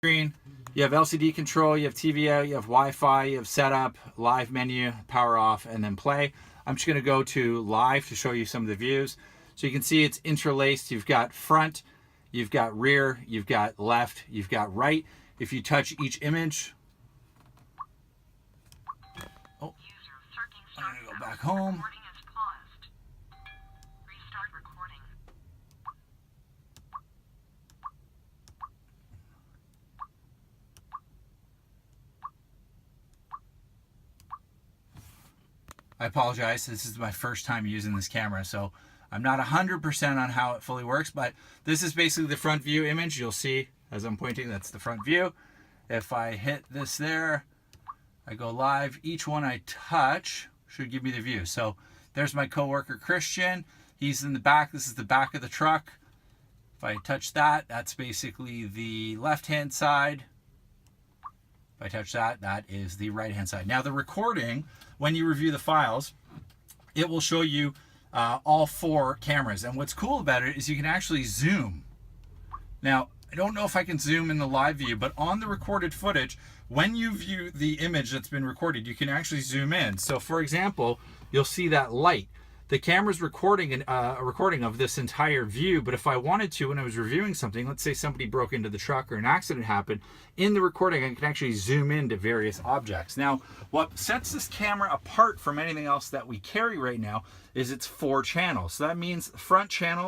screen. You have LCD control, you have TV out, you have Wi-Fi, you have setup, live menu, power off, and then play. I'm just going to go to live to show you some of the views. So you can see it's interlaced. You've got front, you've got rear, you've got left, you've got right. If you touch each image, oh, I'm going to go back home. I apologize, this is my first time using this camera, so I'm not 100% on how it fully works, but this is basically the front view image. You'll see as I'm pointing, that's the front view. If I hit this there, I go live, each one I touch should give me the view. So there's my coworker Christian, he's in the back, this is the back of the truck. If I touch that, that's basically the left-hand side. If I touch that, that is the right-hand side. Now the recording, when you review the files, it will show you all 4 cameras. And what's cool about it is you can actually zoom. Now, I don't know if I can zoom in the live view, but on the recorded footage, when you view the image that's been recorded, you can actually zoom in. So for example, you'll see that light. The camera's recording a recording of this entire view, but if I wanted to, when I was reviewing something, let's say somebody broke into the truck or an accident happened, in the recording I can actually zoom into various objects. Now, what sets this camera apart from anything else that we carry right now is it's 4 channels. So that means front channel